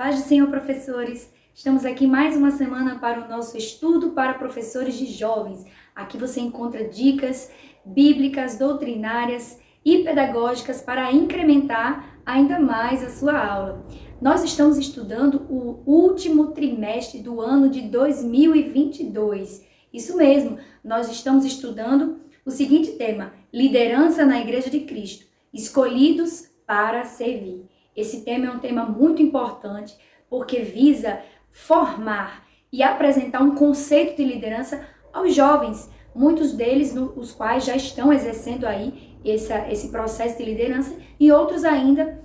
Paz do Senhor, professores! Estamos aqui mais uma semana para o nosso estudo para professores de jovens. Aqui você encontra dicas bíblicas, doutrinárias e pedagógicas para incrementar ainda mais a sua aula. Nós estamos estudando o último trimestre do ano de 2022. Isso mesmo, nós estamos estudando o seguinte tema: liderança na Igreja de Cristo, escolhidos para servir. Esse tema é um tema muito importante porque visa formar e apresentar um conceito de liderança aos jovens, muitos deles os quais já estão exercendo aí esse processo de liderança e outros ainda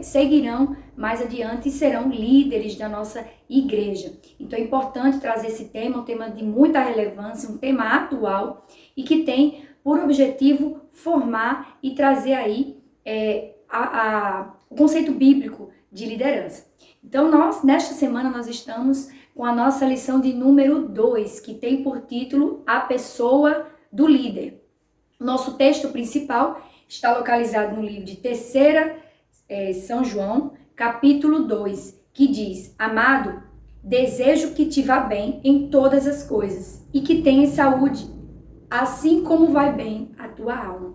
seguirão mais adiante e serão líderes da nossa igreja. Então é importante trazer esse tema, um tema de muita relevância, um tema atual e que tem por objetivo formar e trazer aí o conceito bíblico de liderança. Então, nesta semana, nós estamos com a nossa lição de número 2, que tem por título A Pessoa do Líder. Nosso texto principal está localizado no livro de 3ª São João, capítulo 2, que diz: Amado, desejo que te vá bem em todas as coisas e que tenhas saúde, assim como vai bem a tua alma.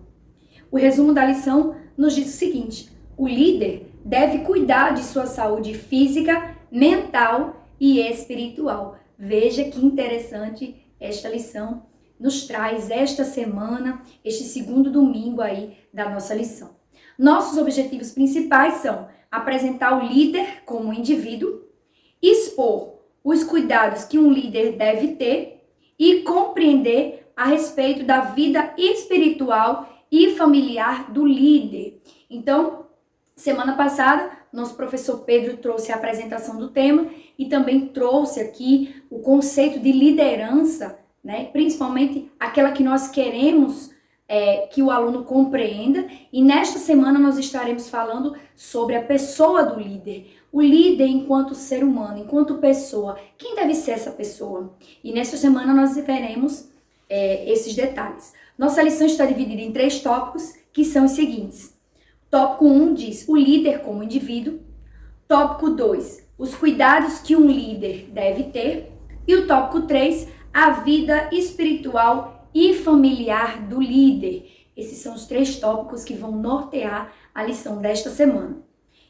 O resumo da lição nos diz o seguinte: o líder deve cuidar de sua saúde física, mental e espiritual. Veja que interessante esta lição nos traz esta semana, este segundo domingo aí da nossa lição. Nossos objetivos principais são apresentar o líder como indivíduo, expor os cuidados que um líder deve ter e compreender a respeito da vida espiritual e familiar do líder. Então, semana passada, nosso professor Pedro trouxe a apresentação do tema e também trouxe aqui o conceito de liderança, né? Principalmente aquela que nós queremos que o aluno compreenda. E nesta semana nós estaremos falando sobre a pessoa do líder. O líder enquanto ser humano, enquanto pessoa. Quem deve ser essa pessoa? E nesta semana nós veremos esses detalhes. Nossa lição está dividida em 3 tópicos, que são os seguintes. Tópico 1 diz o líder como indivíduo. Tópico 2, os cuidados que um líder deve ter. E o tópico 3, a vida espiritual e familiar do líder. Esses são os 3 tópicos que vão nortear a lição desta semana.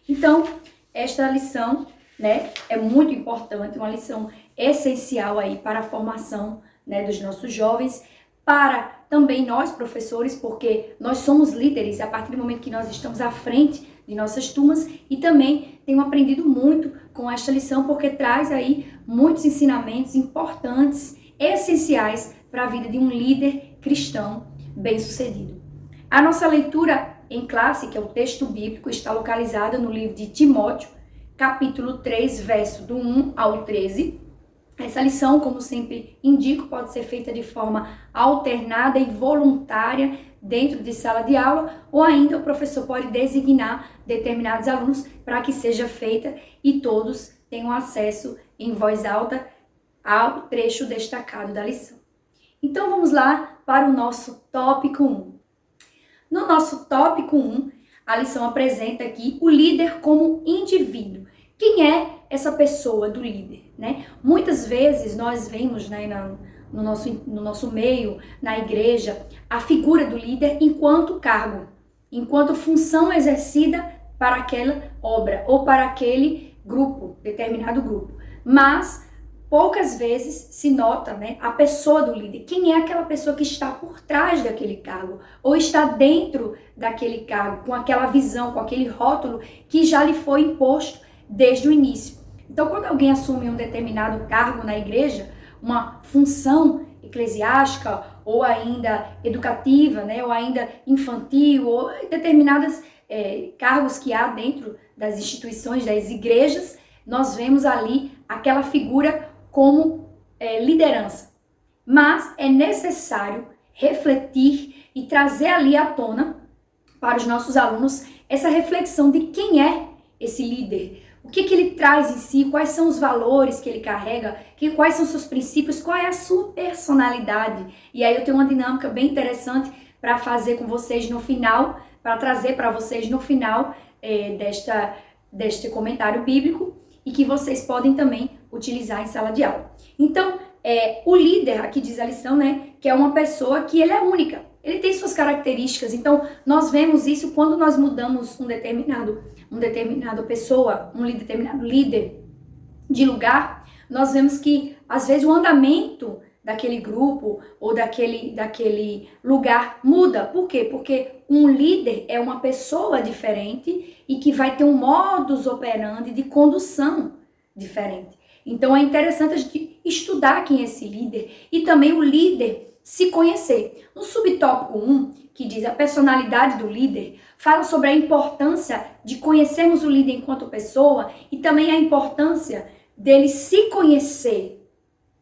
Então, esta lição, né, é muito importante, uma lição essencial aí para a formação, né, dos nossos jovens, para também nós, professores, porque nós somos líderes a partir do momento que nós estamos à frente de nossas turmas e também tenho aprendido muito com esta lição porque traz aí muitos ensinamentos importantes, essenciais para a vida de um líder cristão bem-sucedido. A nossa leitura em classe, que é o texto bíblico, está localizada no livro de Timóteo, capítulo 3, verso do 1 ao 13. Essa lição, como sempre indico, pode ser feita de forma alternada e voluntária dentro de sala de aula, ou ainda o professor pode designar determinados alunos para que seja feita e todos tenham acesso em voz alta ao trecho destacado da lição. Então vamos lá para o nosso tópico 1. No nosso tópico 1, a lição apresenta aqui o líder como indivíduo. Quem é essa pessoa do líder, né? Muitas vezes nós vemos, né, no nosso meio, na igreja, a figura do líder enquanto cargo, enquanto função exercida para aquela obra ou para aquele grupo, determinado grupo. Mas poucas vezes se nota, né, a pessoa do líder. Quem é aquela pessoa que está por trás daquele cargo ou está dentro daquele cargo, com aquela visão, com aquele rótulo que já lhe foi imposto desde o início. Então, quando alguém assume um determinado cargo na igreja, uma função eclesiástica ou ainda educativa, né, ou ainda infantil, ou determinados cargos que há dentro das instituições, das igrejas, nós vemos ali aquela figura como liderança. Mas é necessário refletir e trazer ali à tona para os nossos alunos essa reflexão de quem é esse líder. O que ele traz em si, quais são os valores que ele carrega, quais são seus princípios, qual é a sua personalidade. E aí eu tenho uma dinâmica bem interessante para fazer com vocês no final, para trazer para vocês no final deste comentário bíblico. e que vocês podem também utilizar em sala de aula. Então, o líder, aqui diz a lição, né, que é uma pessoa que ele é única, ele tem suas características. Então, nós vemos isso quando nós mudamos um determinado líder de lugar. Nós vemos que, às vezes, o andamento daquele grupo ou daquele lugar muda. Por quê? Porque um líder é uma pessoa diferente e que vai ter um modus operandi de condução diferente. Então, é interessante a gente estudar quem é esse líder e também o líder se conhecer. No subtópico 1, que diz a personalidade do líder, fala sobre a importância de conhecermos o líder enquanto pessoa e também a importância dele se conhecer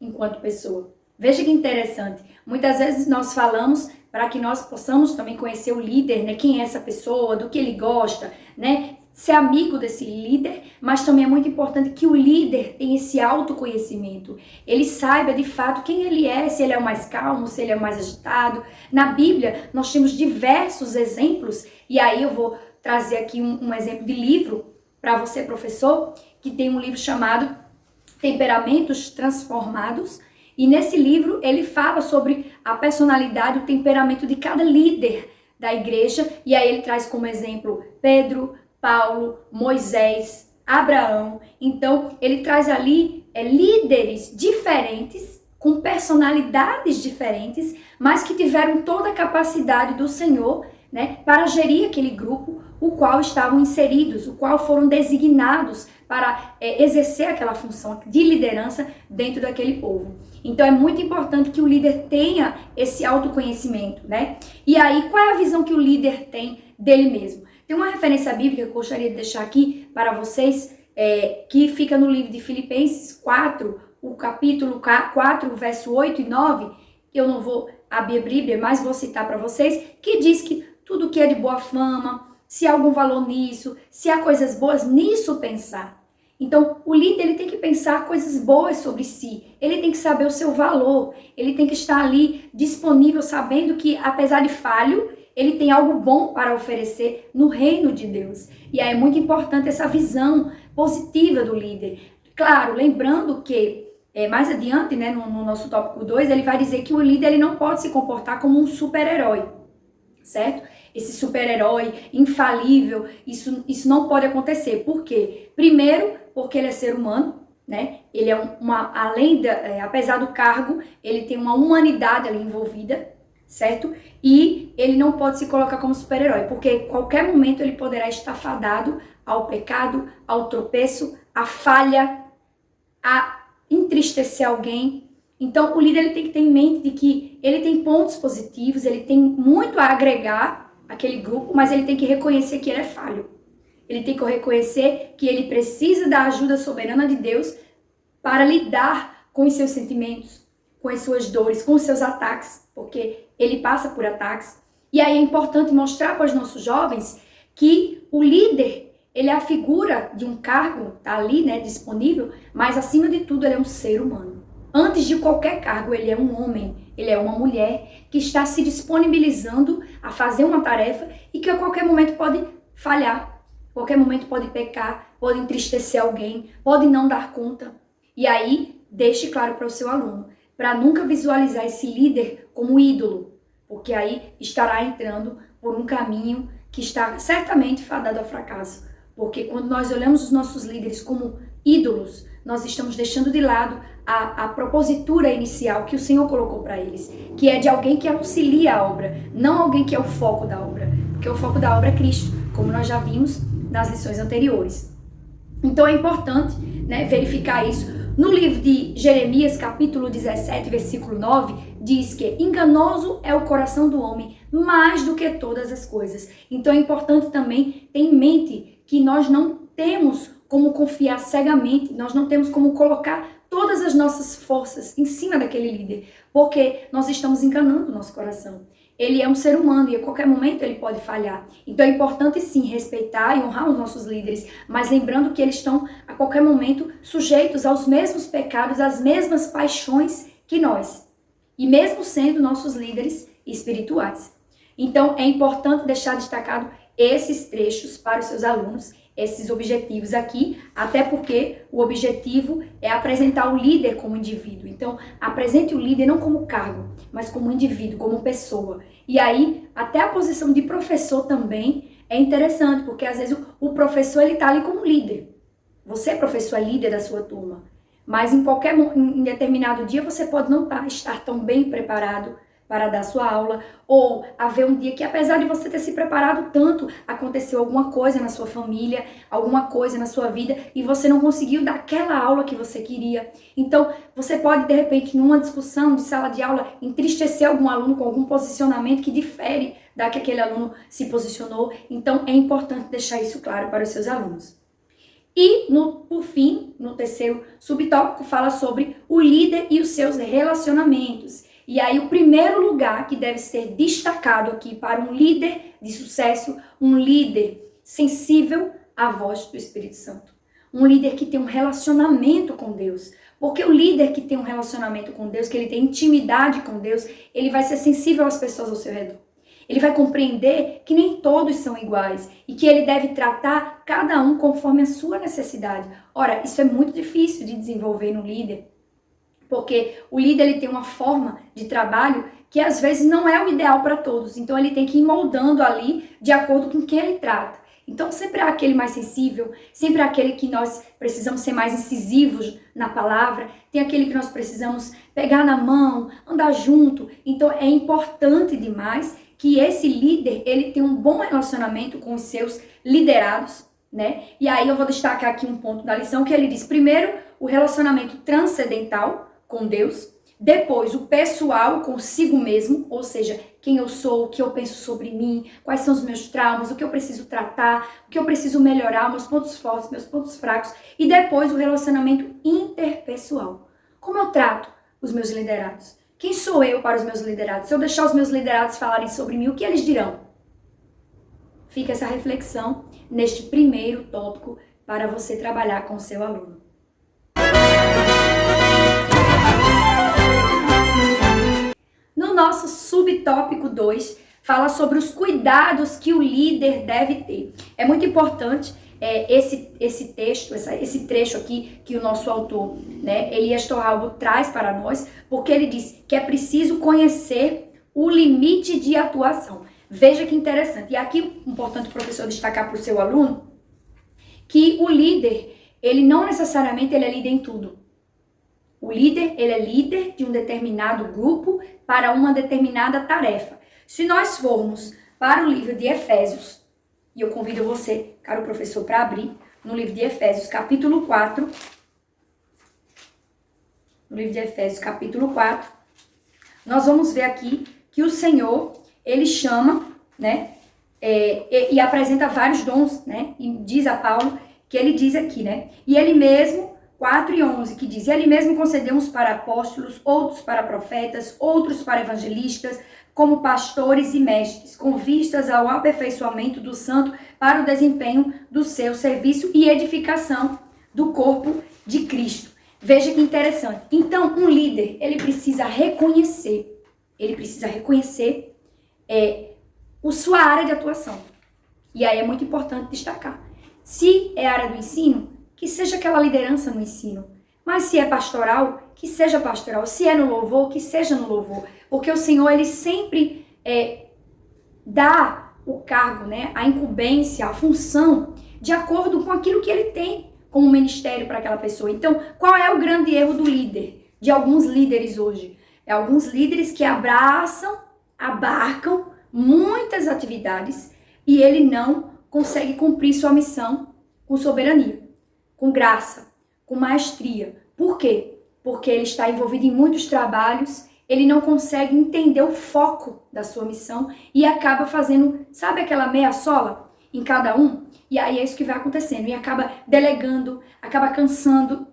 enquanto pessoa. Veja que interessante. Muitas vezes nós falamos para que nós possamos também conhecer o líder, né? Quem é essa pessoa, do que ele gosta, né? Ser amigo desse líder, mas também é muito importante que o líder tenha esse autoconhecimento. Ele saiba de fato quem ele é, se ele é o mais calmo, se ele é o mais agitado. Na Bíblia, nós temos diversos exemplos, e aí eu vou trazer aqui um exemplo de livro para você, professor, que tem um livro chamado Temperamentos Transformados, e nesse livro ele fala sobre a personalidade, o temperamento de cada líder da igreja, e aí ele traz como exemplo Pedro, Paulo, Moisés, Abraão. Então, ele traz ali líderes diferentes, com personalidades diferentes, mas que tiveram toda a capacidade do Senhor, né, para gerir aquele grupo, o qual estavam inseridos, o qual foram designados para exercer aquela função de liderança dentro daquele povo. Então, é muito importante que o líder tenha esse autoconhecimento, né? E aí, qual é a visão que o líder tem dele mesmo? Tem uma referência bíblica que eu gostaria de deixar aqui para vocês, que fica no livro de Filipenses 4, o capítulo 4, verso 8 e 9, que eu não vou abrir a Bíblia, mas vou citar para vocês, que diz que tudo que é de boa fama, se há algum valor nisso, se há coisas boas, nisso pensar. Então, o líder ele tem que pensar coisas boas sobre si, ele tem que saber o seu valor, ele tem que estar ali disponível, sabendo que, apesar de falho, ele tem algo bom para oferecer no reino de Deus. E aí é muito importante essa visão positiva do líder. Claro, lembrando que mais adiante, né, no nosso tópico 2, ele vai dizer que o líder ele não pode se comportar como um super-herói, certo? Esse super-herói infalível, isso não pode acontecer. Por quê? Primeiro, porque ele é ser humano, né? Ele é apesar do cargo, ele tem uma humanidade ali envolvida, certo? E ele não pode se colocar como super-herói, porque em qualquer momento ele poderá estar fadado ao pecado, ao tropeço, à falha, a entristecer alguém. Então, o líder ele tem que ter em mente de que ele tem pontos positivos, ele tem muito a agregar àquele grupo, mas ele tem que reconhecer que ele é falho. Ele tem que reconhecer que ele precisa da ajuda soberana de Deus para lidar com os seus sentimentos, com as suas dores, com os seus ataques, porque ele passa por ataques. E aí é importante mostrar para os nossos jovens que o líder, ele é a figura de um cargo, tá ali, né, disponível, mas acima de tudo ele é um ser humano. Antes de qualquer cargo, ele é um homem, ele é uma mulher que está se disponibilizando a fazer uma tarefa e que a qualquer momento pode falhar, a qualquer momento pode pecar, pode entristecer alguém, pode não dar conta. E aí, deixe claro para o seu aluno, para nunca visualizar esse líder como ídolo, porque aí estará entrando por um caminho que está certamente fadado ao fracasso. Porque quando nós olhamos os nossos líderes como ídolos, nós estamos deixando de lado a propositura inicial que o Senhor colocou para eles, que é de alguém que auxilia a obra, não alguém que é o foco da obra, porque o foco da obra é Cristo, como nós já vimos nas lições anteriores. Então é importante, né, verificar isso. No livro de Jeremias, capítulo 17, versículo 9, diz que enganoso é o coração do homem mais do que todas as coisas. Então é importante também ter em mente que nós não temos como confiar cegamente, nós não temos como colocar todas as nossas forças em cima daquele líder, porque nós estamos enganando o nosso coração. Ele é um ser humano e a qualquer momento ele pode falhar. Então é importante sim respeitar e honrar os nossos líderes, mas lembrando que eles estão a qualquer momento sujeitos aos mesmos pecados, às mesmas paixões que nós, e mesmo sendo nossos líderes espirituais. Então é importante deixar destacado esses trechos para os seus alunos. esses objetivos aqui, até porque o objetivo é apresentar o líder como indivíduo. Então, apresente o líder não como cargo, mas como indivíduo, como pessoa. E aí, até a posição de professor também é interessante, porque às vezes o professor ele tá ali como líder. Você, professor, é líder da sua turma, mas em determinado dia você pode não estar tão bem preparado para dar sua aula, ou haver um dia que, apesar de você ter se preparado tanto, aconteceu alguma coisa na sua família, alguma coisa na sua vida, e você não conseguiu dar aquela aula que você queria. Então, você pode, de repente, numa discussão de sala de aula, entristecer algum aluno com algum posicionamento que difere da que aquele aluno se posicionou. Então, é importante deixar isso claro para os seus alunos. E, por fim, no terceiro subtópico, fala sobre o líder e os seus relacionamentos. E aí, o primeiro lugar que deve ser destacado aqui para um líder de sucesso, um líder sensível à voz do Espírito Santo. Um líder que tem um relacionamento com Deus. Porque o líder que tem um relacionamento com Deus, que ele tem intimidade com Deus, ele vai ser sensível às pessoas ao seu redor. Ele vai compreender que nem todos são iguais e que ele deve tratar cada um conforme a sua necessidade. Ora, isso é muito difícil de desenvolver no líder. Porque o líder ele tem uma forma de trabalho que às vezes não é o ideal para todos. Então ele tem que ir moldando ali de acordo com quem ele trata. Então sempre há aquele mais sensível, sempre há aquele que nós precisamos ser mais incisivos na palavra, tem aquele que nós precisamos pegar na mão, andar junto. Então é importante demais que esse líder ele tenha um bom relacionamento com os seus liderados, né? E aí eu vou destacar aqui um ponto da lição que ele diz, primeiro, o relacionamento transcendental com Deus, depois o pessoal consigo mesmo, ou seja, quem eu sou, o que eu penso sobre mim, quais são os meus traumas, o que eu preciso tratar, o que eu preciso melhorar, meus pontos fortes, meus pontos fracos, e depois o relacionamento interpessoal. Como eu trato os meus liderados? Quem sou eu para os meus liderados? Se eu deixar os meus liderados falarem sobre mim, o que eles dirão? Fica essa reflexão neste primeiro tópico para você trabalhar com o seu aluno. No nosso subtópico 2, fala sobre os cuidados que o líder deve ter. É muito importante esse texto, esse trecho aqui que o nosso autor, né, Elias Torralbo, traz para nós, porque ele diz que é preciso conhecer o limite de atuação. Veja que interessante. E aqui é importante o professor destacar para o seu aluno que o líder, ele não necessariamente ele é líder em tudo. O líder, ele é líder de um determinado grupo para uma determinada tarefa. Se nós formos para o livro de Efésios, e eu convido você, caro professor, para abrir no livro de Efésios, capítulo 4. No livro de Efésios, capítulo 4, nós vamos ver aqui que o Senhor, ele chama, né, e apresenta vários dons, né, e diz a Paulo, que ele diz aqui, né, e ele mesmo, 4:11, que diz, ele mesmo concedeu uns para apóstolos, outros para profetas, outros para evangelistas, como pastores e mestres, com vistas ao aperfeiçoamento do santo para o desempenho do seu serviço e edificação do corpo de Cristo. Veja que interessante. Então, um líder, ele precisa reconhecer sua área de atuação. E aí é muito importante destacar. Se é a área do ensino, que seja aquela liderança no ensino. Mas se é pastoral, que seja pastoral. Se é no louvor, que seja no louvor. Porque o Senhor, ele sempre dá o cargo, né, a incumbência, a função, de acordo com aquilo que ele tem como ministério para aquela pessoa. Então, qual é o grande erro do líder? De alguns líderes hoje? É alguns líderes que abarcam muitas atividades e ele não consegue cumprir sua missão com soberania, com graça, com maestria. Por quê? Porque ele está envolvido em muitos trabalhos, ele não consegue entender o foco da sua missão e acaba fazendo, sabe aquela meia sola em cada um? E aí é isso que vai acontecendo, e acaba delegando, acaba cansando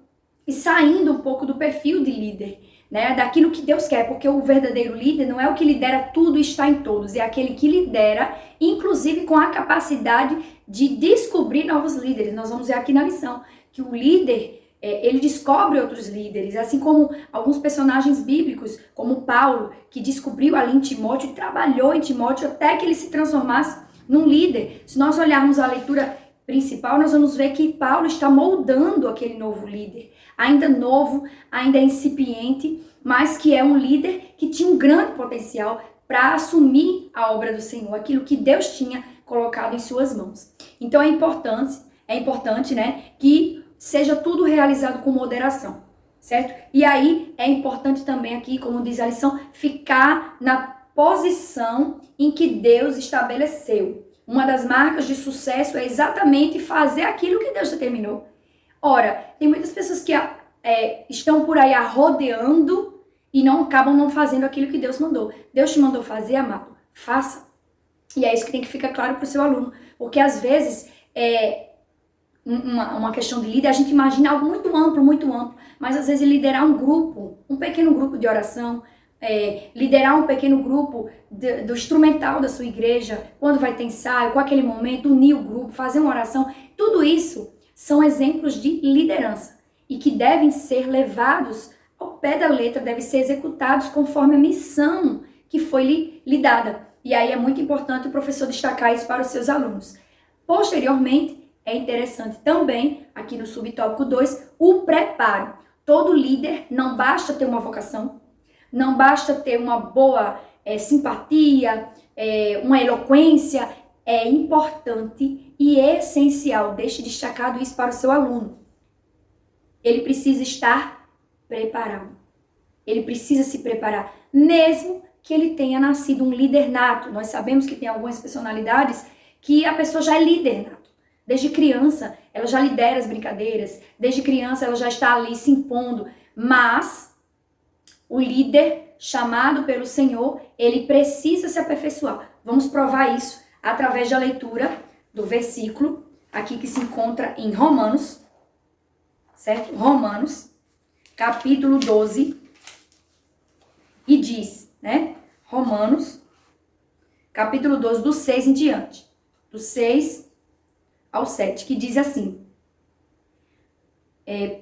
e saindo um pouco do perfil de líder, né? Daquilo que Deus quer, porque o verdadeiro líder não é o que lidera tudo e está em todos, é aquele que lidera, inclusive com a capacidade de descobrir novos líderes. Nós vamos ver aqui na lição que o líder, ele descobre outros líderes, assim como alguns personagens bíblicos, como Paulo, que descobriu ali em Timóteo e trabalhou em Timóteo até que ele se transformasse num líder. Se nós olharmos a leitura principal, nós vamos ver que Paulo está moldando aquele novo líder, ainda novo, ainda incipiente, mas que é um líder que tinha um grande potencial para assumir a obra do Senhor, aquilo que Deus tinha colocado em suas mãos. Então é importante, né, que seja tudo realizado com moderação, certo? E aí é importante também aqui, como diz a lição, ficar na posição em que Deus estabeleceu. Uma das marcas de sucesso é exatamente fazer aquilo que Deus determinou. Ora, tem muitas pessoas que estão por aí rodeando e acabam não fazendo aquilo que Deus mandou. Deus te mandou fazer, amado, faça. E é isso que tem que ficar claro para o seu aluno. Porque às vezes, uma questão de líder, a gente imagina algo muito amplo, mas às vezes liderar um grupo, um pequeno grupo de oração, liderar um pequeno grupo do instrumental da sua igreja, quando vai ter ensaio, com aquele momento, unir o grupo, fazer uma oração, tudo isso são exemplos de liderança e que devem ser levados ao pé da letra, devem ser executados conforme a missão que foi lhe dada. E aí é muito importante o professor destacar isso para os seus alunos. Posteriormente, é interessante também, aqui no subtópico 2, o preparo. Todo líder não basta ter uma vocação, não basta ter uma boa simpatia, uma eloquência, é importante e essencial. Deixe destacado isso para o seu aluno. Ele precisa estar preparado. Ele precisa se preparar, mesmo que ele tenha nascido um líder nato. Nós sabemos que tem algumas personalidades que a pessoa já é líder nato. Desde criança, ela já lidera as brincadeiras. Desde criança, ela já está ali se impondo. Mas o líder chamado pelo Senhor, ele precisa se aperfeiçoar. Vamos provar isso através da leitura do versículo aqui que se encontra em Romanos, certo? Romanos, capítulo 12, e diz, né? Romanos, capítulo 12, do 6 em diante, do 6 ao 7, que diz assim: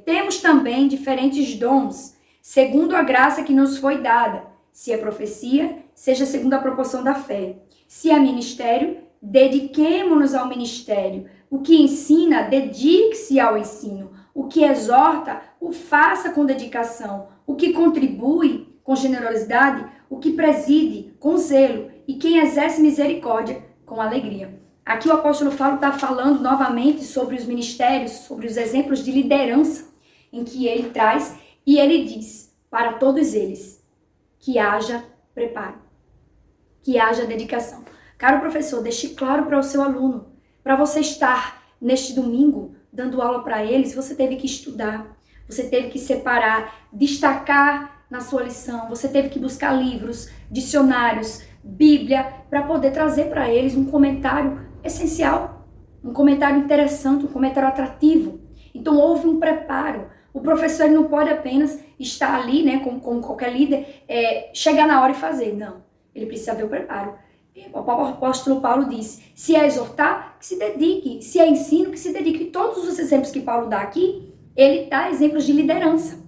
temos também diferentes dons, segundo a graça que nos foi dada. Se é profecia, seja segundo a proporção da fé. Se é ministério, dediquemo-nos ao ministério. O que ensina, dedique-se ao ensino. O que exorta, o faça com dedicação. O que contribui, com generosidade. O que preside, com zelo. E quem exerce misericórdia, com alegria. Aqui o apóstolo Paulo está falando novamente sobre os ministérios, sobre os exemplos de liderança em que ele traz. E ele diz para todos eles que haja preparo, que haja dedicação. Caro professor, deixe claro para o seu aluno, para você estar neste domingo dando aula para eles, você teve que estudar, você teve que separar, destacar na sua lição, você teve que buscar livros, dicionários, Bíblia, para poder trazer para eles um comentário essencial, um comentário interessante, um comentário atrativo. Então houve um preparo. O professor não pode apenas estar ali, né, como qualquer líder, chegar na hora e fazer. Não, ele precisa ver o preparo. O apóstolo Paulo disse, se é exortar, que se dedique. Se é ensino, que se dedique. Todos os exemplos que Paulo dá aqui, ele dá exemplos de liderança.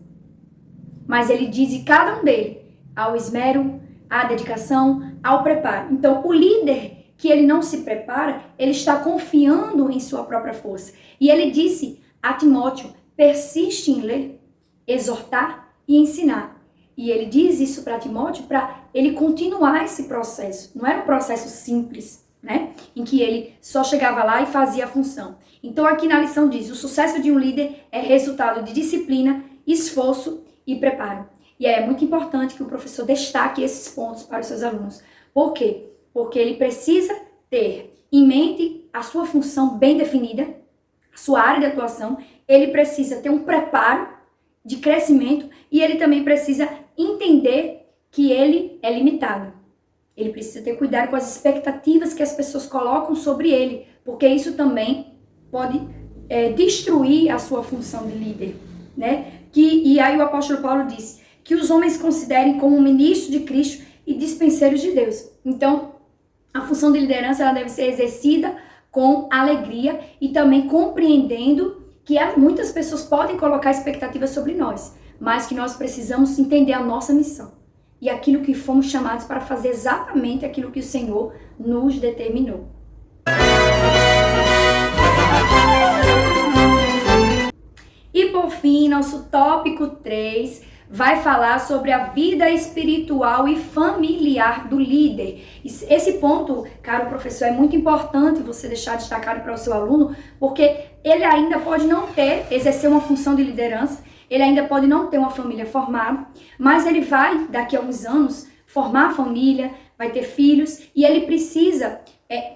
Mas ele diz em cada um deles, ao esmero, à dedicação, ao preparo. Então, o líder que ele não se prepara, ele está confiando em sua própria força. E ele disse a Timóteo, persiste em ler, exortar e ensinar. E ele diz isso para Timóteo para ele continuar esse processo. Não era um processo simples, né? Em que ele só chegava lá e fazia a função. Então aqui na lição diz, o sucesso de um líder é resultado de disciplina, esforço e preparo. E é muito importante que o professor destaque esses pontos para os seus alunos. Por quê? Porque ele precisa ter em mente a sua função bem definida, a sua área de atuação. Ele precisa ter um preparo de crescimento e ele também precisa entender que ele é limitado. Ele precisa ter cuidado com as expectativas que as pessoas colocam sobre ele, porque isso também pode destruir a sua função de líder, né? E aí o apóstolo Paulo disse que os homens considerem como ministro de Cristo e dispenseiros de Deus. Então, a função de liderança ela deve ser exercida com alegria e também compreendendo que muitas pessoas podem colocar expectativas sobre nós, mas que nós precisamos entender a nossa missão e aquilo que fomos chamados para fazer exatamente aquilo que o Senhor nos determinou. E por fim, nosso tópico 3 vai falar sobre a vida espiritual e familiar do líder. Esse ponto, caro professor, é muito importante você deixar destacado para o seu aluno, porque ele ainda pode não exercer uma função de liderança, ele ainda pode não ter uma família formada, mas ele vai, daqui a uns anos, formar a família, vai ter filhos, e ele precisa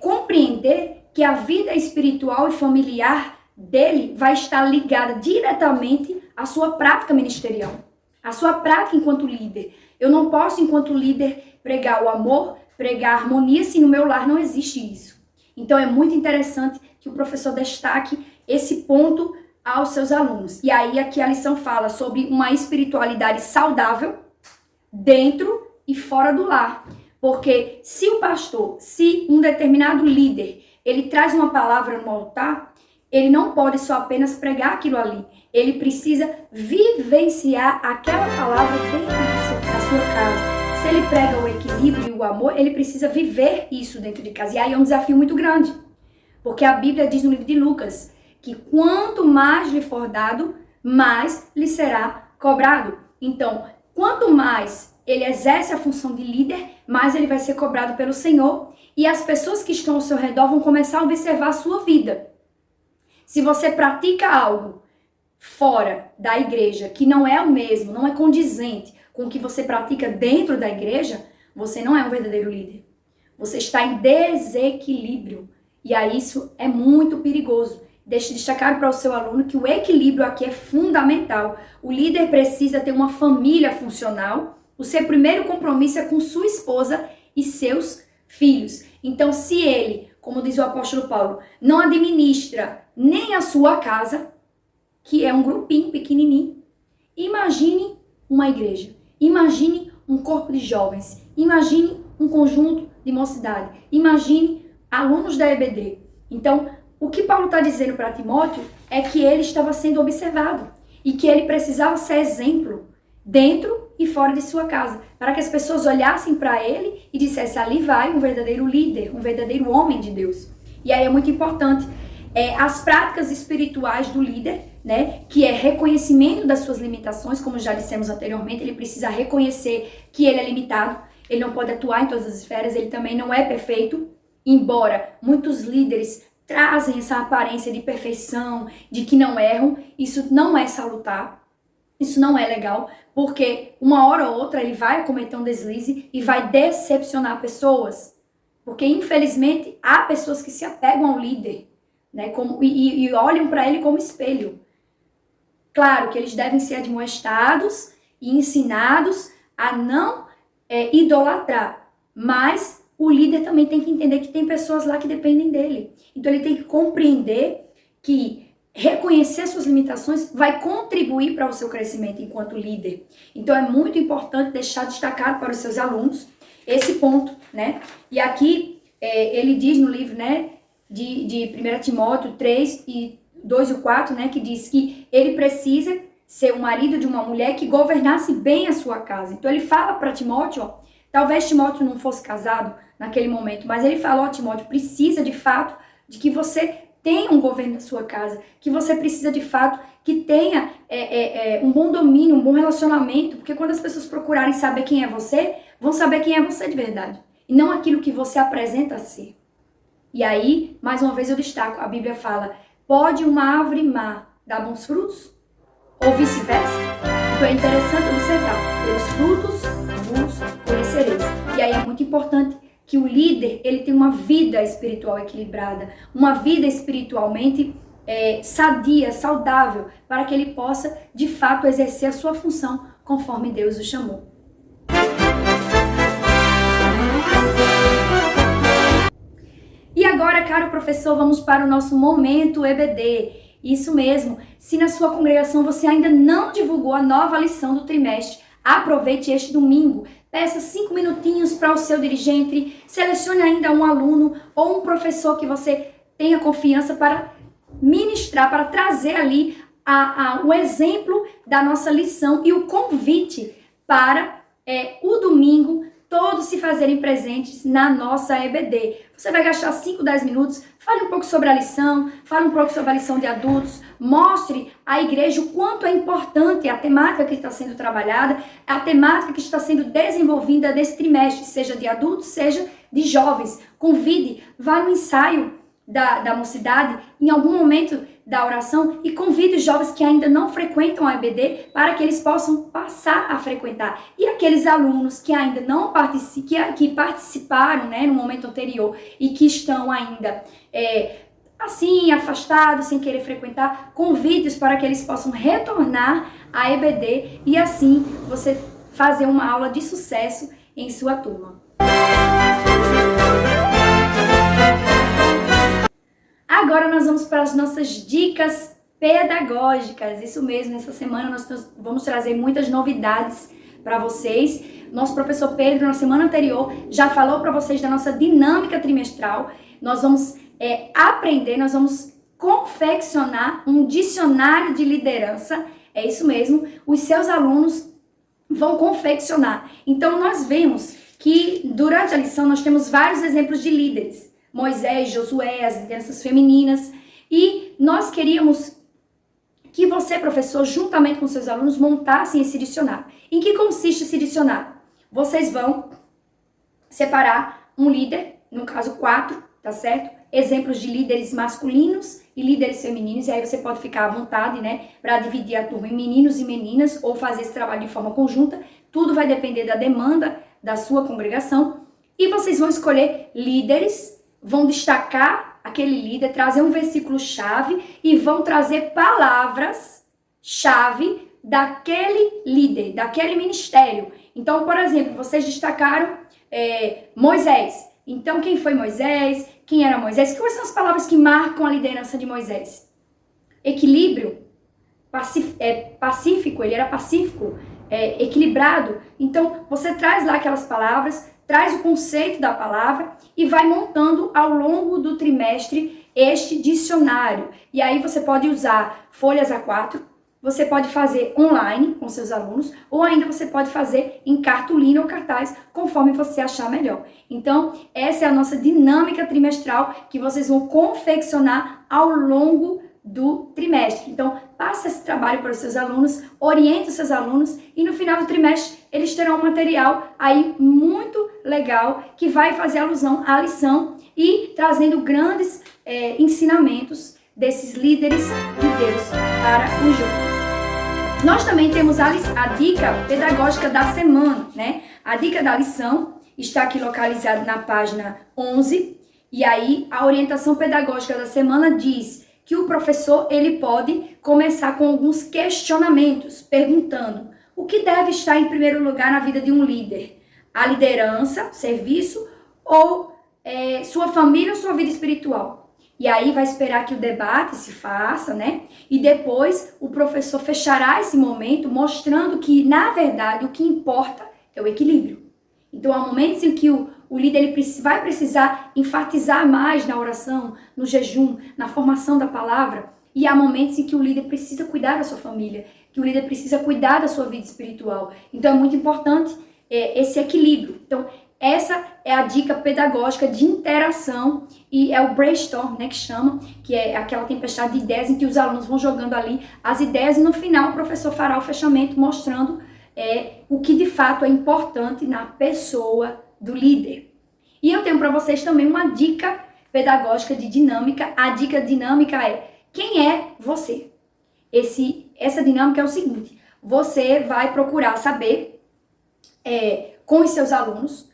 compreender que a vida espiritual e familiar dele vai estar ligada diretamente à sua prática ministerial, à sua prática enquanto líder. Eu não posso, enquanto líder, pregar o amor, pregar a harmonia, se no meu lar não existe isso. Então é muito interessante que o professor destaque esse ponto aos seus alunos. E aí aqui a lição fala sobre uma espiritualidade saudável dentro e fora do lar. Porque se o pastor, se um determinado líder, ele traz uma palavra no altar, ele não pode só apenas pregar aquilo ali. Ele precisa vivenciar aquela palavra dentro da sua casa. Se ele prega o equilíbrio e o amor, ele precisa viver isso dentro de casa. E aí é um desafio muito grande. Porque a Bíblia diz no livro de Lucas que quanto mais lhe for dado, mais lhe será cobrado. Então, quanto mais ele exerce a função de líder, mais ele vai ser cobrado pelo Senhor. E as pessoas que estão ao seu redor vão começar a observar a sua vida. Se você pratica algo fora da igreja, que não é o mesmo, não é condizente com o que você pratica dentro da igreja, você não é um verdadeiro líder. Você está em desequilíbrio. E aí isso é muito perigoso. Deixe destacar para o seu aluno que o equilíbrio aqui é fundamental. O líder precisa ter uma família funcional. O seu primeiro compromisso é com sua esposa e seus filhos. Então, se ele, como diz o apóstolo Paulo, não administra nem a sua casa, que é um grupinho pequenininho, imagine uma igreja, imagine um corpo de jovens, imagine um conjunto de mocidade, imagine alunos da EBD. Então, o que Paulo está dizendo para Timóteo é que ele estava sendo observado e que ele precisava ser exemplo dentro e fora de sua casa, para que as pessoas olhassem para ele e dissessem, ali vai um verdadeiro líder, um verdadeiro homem de Deus. E aí é muito importante as práticas espirituais do líder, né, que é reconhecimento das suas limitações, como já dissemos anteriormente, ele precisa reconhecer que ele é limitado, ele não pode atuar em todas as esferas, ele também não é perfeito, embora muitos líderes trazem essa aparência de perfeição, de que não erram, isso não é salutar, isso não é legal, porque uma hora ou outra ele vai cometer um deslize e vai decepcionar pessoas, porque infelizmente há pessoas que se apegam ao líder, né, e olham para ele como espelho. Claro que eles devem ser admoestados e ensinados a não idolatrar, mas o líder também tem que entender que tem pessoas lá que dependem dele. Então ele tem que compreender que reconhecer suas limitações vai contribuir para o seu crescimento enquanto líder. Então é muito importante deixar destacado para os seus alunos esse ponto, né? E aqui ele diz no livro, né, de 1 Timóteo 3, e 2 e 4, né, que diz que ele precisa ser o marido de uma mulher que governasse bem a sua casa. Então ele fala para Timóteo, ó, talvez Timóteo não fosse casado naquele momento, mas ele falou, ó, Timóteo, precisa de fato de que você tenha um governo na sua casa, que você precisa de fato que tenha um bom domínio, um bom relacionamento, porque quando as pessoas procurarem saber quem é você, vão saber quem é você de verdade, e não aquilo que você apresenta ser. E aí, mais uma vez eu destaco, a Bíblia fala, pode uma árvore má dar bons frutos? Ou vice-versa? Então é interessante observar, pelos frutos vos conhecereis. E aí é muito importante que o líder, ele tenha uma vida espiritual equilibrada, uma vida espiritualmente sadia, saudável, para que ele possa, de fato, exercer a sua função conforme Deus o chamou. E agora, caro professor, vamos para o nosso Momento EBD. Isso mesmo, se na sua congregação você ainda não divulgou a nova lição do trimestre, aproveite este domingo, peça 5 minutinhos para o seu dirigente, selecione ainda um aluno ou um professor que você tenha confiança para ministrar, para trazer ali o exemplo da nossa lição e o convite para o domingo todos se fazerem presentes na nossa EBD. Você vai gastar 5, 10 minutos, fale um pouco sobre a lição, fale um pouco sobre a lição de adultos, mostre à igreja o quanto é importante a temática que está sendo trabalhada, a temática que está sendo desenvolvida nesse trimestre, seja de adultos, seja de jovens. Convide, vá no ensaio da mocidade, em algum momento da oração, e convide os jovens que ainda não frequentam a EBD para que eles possam passar a frequentar. E aqueles alunos que ainda não que participaram, né, no momento anterior e que estão ainda assim, afastados, sem querer frequentar, convide-os para que eles possam retornar à EBD e assim você fazer uma aula de sucesso em sua turma. Agora nós vamos para as nossas dicas pedagógicas. Isso mesmo, nessa semana nós vamos trazer muitas novidades para vocês. Nosso professor Pedro, na semana anterior, já falou para vocês da nossa dinâmica trimestral. Nós vamos aprender, nós vamos confeccionar um dicionário de liderança. É isso mesmo, os seus alunos vão confeccionar. Então nós vemos que durante a lição nós temos vários exemplos de líderes. Moisés, Josué, as lideranças femininas, e nós queríamos que você, professor, juntamente com seus alunos, montassem esse dicionário. Em que consiste esse dicionário? Vocês vão separar um líder, no caso 4, tá certo? Exemplos de líderes masculinos e líderes femininos, e aí você pode ficar à vontade, né, para dividir a turma em meninos e meninas, ou fazer esse trabalho de forma conjunta. Tudo vai depender da demanda da sua congregação, e vocês vão escolher líderes, vão destacar aquele líder, trazer um versículo-chave e vão trazer palavras-chave daquele líder, daquele ministério. Então, por exemplo, vocês destacaram Moisés. Então, quem foi Moisés? Quem era Moisés? Quais são as palavras que marcam a liderança de Moisés? Equilíbrio, pacífico, ele era pacífico, equilibrado. Então, você traz lá aquelas palavras, traz o conceito da palavra e vai montando ao longo do trimestre este dicionário. E aí você pode usar folhas A4, você pode fazer online com seus alunos, ou ainda você pode fazer em cartolina ou cartaz, conforme você achar melhor. Então, essa é a nossa dinâmica trimestral que vocês vão confeccionar ao longo do trimestre. Então, passe esse trabalho para os seus alunos, oriente os seus alunos e no final do trimestre eles terão um material aí muito legal que vai fazer alusão à lição e trazendo grandes ensinamentos desses líderes de Deus para os jovens. Nós também temos a dica pedagógica da semana, né? A dica da lição está aqui localizada na página 11 e aí a orientação pedagógica da semana diz que o professor ele pode começar com alguns questionamentos, perguntando o que deve estar em primeiro lugar na vida de um líder? A liderança, serviço ou sua família ou sua vida espiritual? E aí vai esperar que o debate se faça, né? E depois o professor fechará esse momento mostrando que, na verdade, o que importa é o equilíbrio. Então, há momentos em que o líder ele vai precisar enfatizar mais na oração, no jejum, na formação da palavra. E há momentos em que o líder precisa cuidar da sua família, que o líder precisa cuidar da sua vida espiritual. Então, é muito importante esse equilíbrio. Então, essa é a dica pedagógica de interação e é o brainstorm, né, que chama, que é aquela tempestade de ideias em que os alunos vão jogando ali as ideias e no final o professor fará o fechamento mostrando o que de fato é importante na pessoa do líder. E eu tenho para vocês também uma dica pedagógica de dinâmica. A dica dinâmica é: quem é você? Essa dinâmica é o seguinte: você vai procurar saber com os seus alunos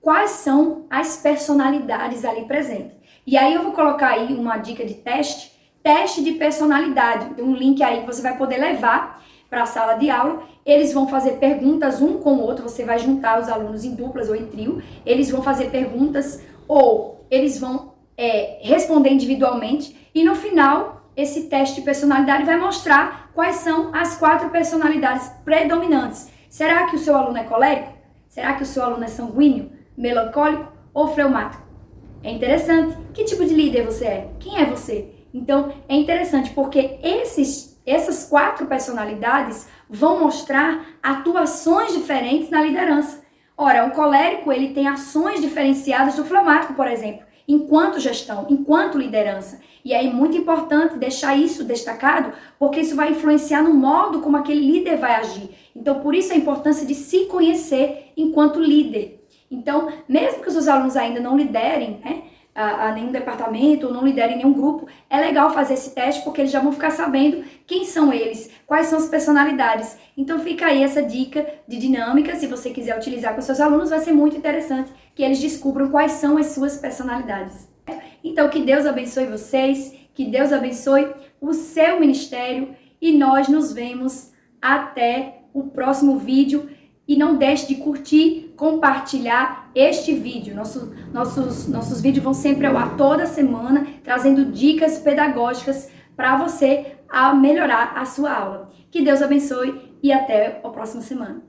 quais são as personalidades ali presentes. E aí eu vou colocar aí uma dica de teste de personalidade. Tem um link aí que você vai poder levar para a sala de aula. Eles vão fazer perguntas um com o outro, você vai juntar os alunos em duplas ou em trio, eles vão fazer perguntas ou eles vão responder individualmente e no final esse teste de personalidade vai mostrar quais são as 4 personalidades predominantes. Será que o seu aluno é colérico? Será que o seu aluno é sanguíneo, melancólico ou fleumático? É interessante. Que tipo de líder você é? Quem é você? Então, é interessante porque essas 4 personalidades vão mostrar atuações diferentes na liderança. Ora, o colérico, ele tem ações diferenciadas do fleumático, por exemplo, enquanto gestão, enquanto liderança. E aí é muito importante deixar isso destacado, porque isso vai influenciar no modo como aquele líder vai agir. Então, por isso a importância de se conhecer enquanto líder. Então, mesmo que os seus alunos ainda não liderem, né, a nenhum departamento ou não liderem nenhum grupo, é legal fazer esse teste porque eles já vão ficar sabendo quem são eles, quais são as personalidades. Então fica aí essa dica de dinâmica, se você quiser utilizar com seus alunos, vai ser muito interessante que eles descubram quais são as suas personalidades. Então que Deus abençoe vocês, que Deus abençoe o seu ministério e nós nos vemos até o próximo vídeo. E não deixe de curtir, compartilhar este vídeo. Nossos vídeos vão sempre ao ar toda semana, trazendo dicas pedagógicas para você a melhorar a sua aula. Que Deus abençoe e até a próxima semana.